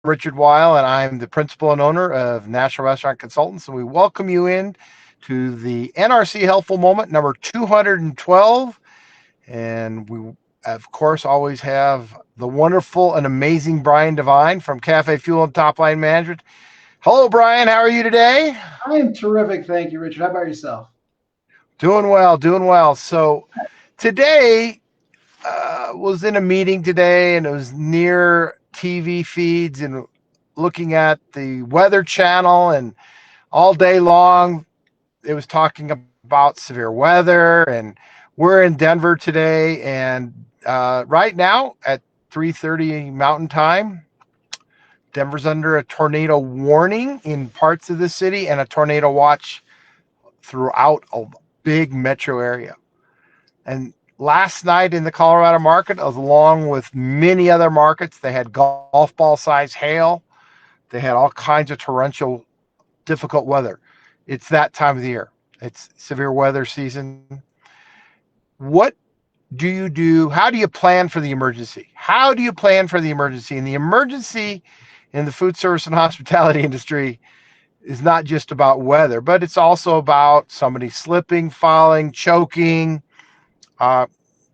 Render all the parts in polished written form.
Richard Weil, and I'm the principal and owner of National Restaurant Consultants. And we welcome you in to the NRC Helpful Moment number 212. And we, of course, always have the wonderful and amazing Brian Devine from Cafe Fuel and Top Line Management. Hello, Brian. How are you today? I am terrific. Thank you, Richard. How about yourself? Doing well, doing well. So today was in a meeting today, and it was near TV feeds and looking at the Weather Channel, and all day long it was talking about severe weather. And we're in Denver today, and right now at 3:30 Mountain Time, Denver's under a tornado warning in parts of the city and a tornado watch throughout a big metro area. And last night in the Colorado market, along with many other markets, they had golf ball size hail. They had all kinds of torrential, difficult weather. It's that time of the year. It's severe weather season. What do you do? How do you plan for the emergency? How do you plan for the emergency? And the emergency in the food service and hospitality industry is not just about weather, but it's also about somebody slipping, falling, choking. Uh,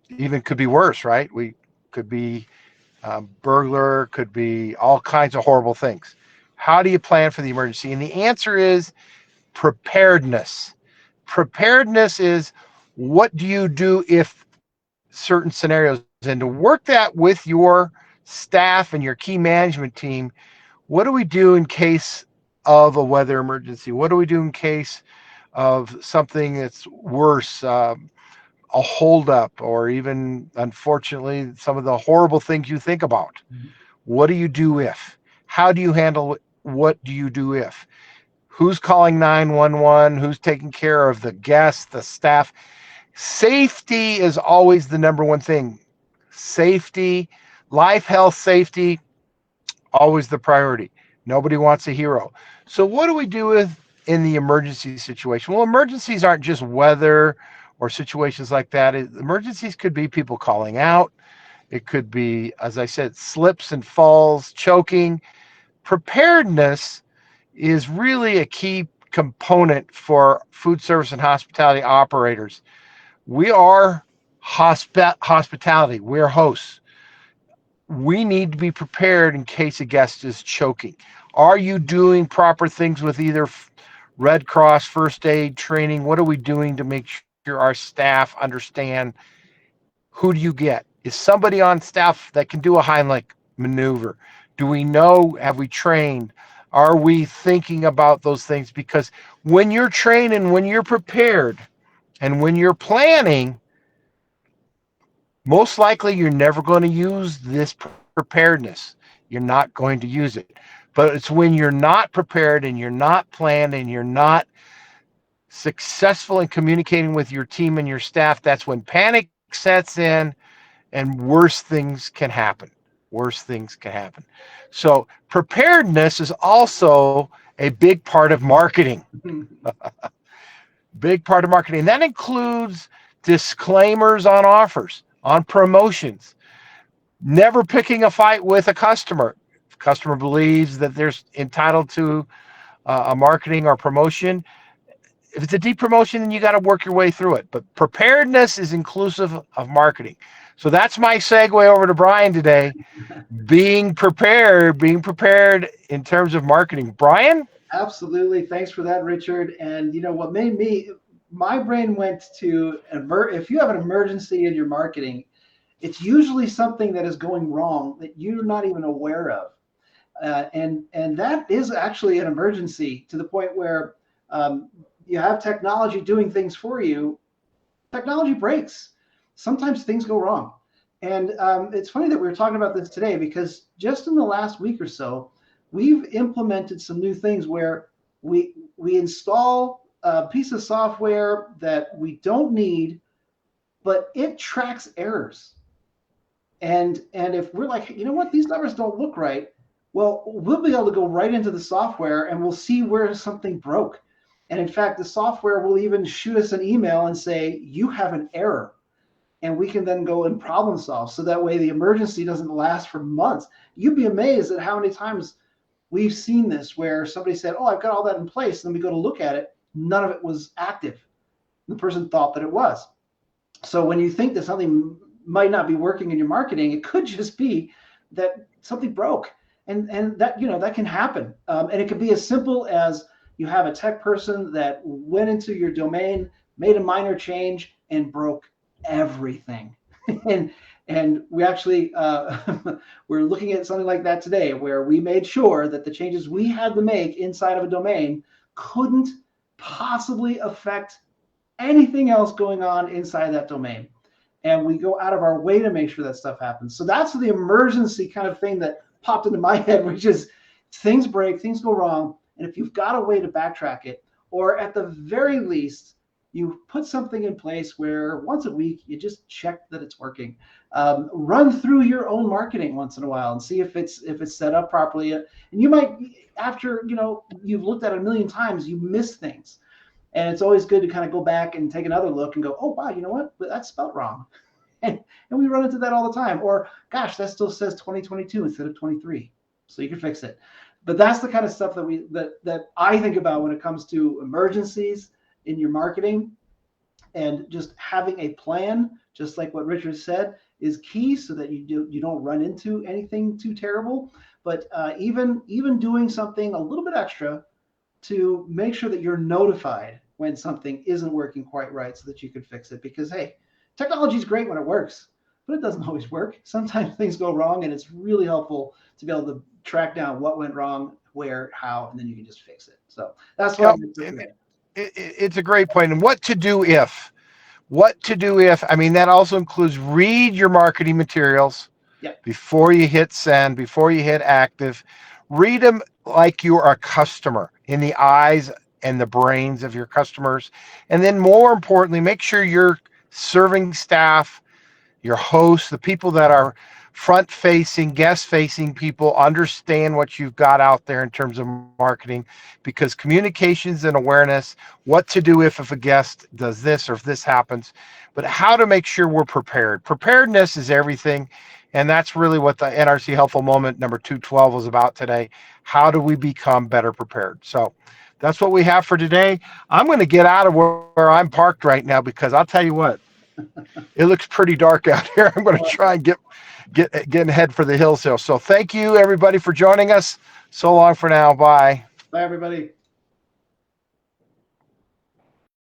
Even could be worse, right? We could be burglar, could be all kinds of horrible things. How do you plan for the emergency? And the answer is preparedness. Preparedness is, what do you do if certain scenarios, and to work that with your staff and your key management team, what do we do in case of a weather emergency? What do we do in case of something that's worse, a holdup, or even, unfortunately, some of the horrible things you think about? What do you do if? How do you handle it? What do you do if? Who's calling 911? Who's taking care of the guests, the staff? Safety is always the number one thing. Safety, life, health, safety, always the priority. Nobody wants a hero. So what do we do with in the emergency situation? Well, emergencies aren't just weather or situations like that. Emergencies could be people calling out. It could be, as I said, slips and falls, choking. Preparedness is really a key component for food service and hospitality operators. We are hospitality. We're hosts. We need to be prepared in case a guest is choking. Are you doing proper things with either Red Cross first aid training? What are we doing to make sure our staff understand? Who do you get? Is somebody on staff that can do a Heimlich maneuver? Do we know? Have we trained? Are we thinking about those things? Because when you're trained and when you're prepared and when you're planning, most likely you're never going to use this preparedness. You're not going to use it. But it's when you're not prepared and you're not planned and you're not successful in communicating with your team and your staff, that's when panic sets in and worse things can happen. Worse things can happen. So preparedness is also a big part of marketing. Big part of marketing. That includes disclaimers on offers, on promotions, never picking a fight with a customer. If a customer believes that they're entitled to a marketing or promotion, if it's a deep promotion, then you got to work your way through it. But preparedness is inclusive of marketing. So that's my segue over to Brian today. Being prepared in terms of marketing. Brian? Absolutely. Thanks for that, Richard. And you know what made my brain went to if you have an emergency in your marketing, it's usually something that is going wrong that you're not even aware of. And that is actually an emergency to the point where you have technology doing things for you. Technology breaks. Sometimes things go wrong. And it's funny that we were talking about this today because just in the last week or so, we've implemented some new things where we install a piece of software that we don't need, but it tracks errors. And if we're like, you know what, these numbers don't look right, well, we'll be able to go right into the software and we'll see where something broke. And in fact, the software will even shoot us an email and say, you have an error. and we can then go and problem solve. So that way the emergency doesn't last for months. You'd be amazed at how many times we've seen this where somebody said, "Oh, I've got all that in place." And then we go to look at it, none of it was active. The person thought that it was. So when you think that something might not be working in your marketing, it could just be that something broke, and that that can happen. And it could be as simple as you have a tech person that went into your domain, made a minor change, and broke everything. and we actually we're looking at something like that today, where we made sure that the changes we had to make inside of a domain couldn't possibly affect anything else going on inside that domain. And we go out of our way to make sure that stuff happens. So that's the emergency kind of thing that popped into my head, which is things break, things go wrong. And if you've got a way to backtrack it, or at the very least, you put something in place where once a week you just check that it's working. Run through your own marketing once in a while and see if it's set up properly. And you might, after you've looked at it a million times, you miss things. And it's always good to kind of go back and take another look and go, "Oh, wow, you know what? That's spelled wrong." And we run into that all the time. Or, gosh, that still says 2022 instead of 23. So you can fix it. But that's the kind of stuff that I think about when it comes to emergencies in your marketing. And just having a plan, just like what Richard said, is key so that you don't run into anything too terrible. But even doing something a little bit extra to make sure that you're notified when something isn't working quite right so that you can fix it. Because, hey, technology is great when it works, but it doesn't always work. Sometimes things go wrong, and it's really helpful to be able to track down what went wrong, where, how, and then you can just fix it. So that's what I'm Yep. It's a great point. And what to do if? What to do if? I mean, that also includes read your marketing materials Yeah. before you hit send, before you hit active. Read them like you are a customer in the eyes and the brains of your customers. And then, more importantly, make sure your serving staff, your hosts, the people that are front facing, guest facing people understand what you've got out there in terms of marketing, because communications and awareness, what to do if a guest does this or if this happens, but how to make sure we're prepared. Preparedness is everything. And that's really what the NRC Helpful Moment number 212 was about today. How do we become better prepared? So that's what we have for today. I'm going to get out of where I'm parked right now, because I'll tell you what, it looks pretty dark out here. I'm going to try and get head for the hills here. So thank you everybody for joining us. So long for now. Bye. Bye, everybody.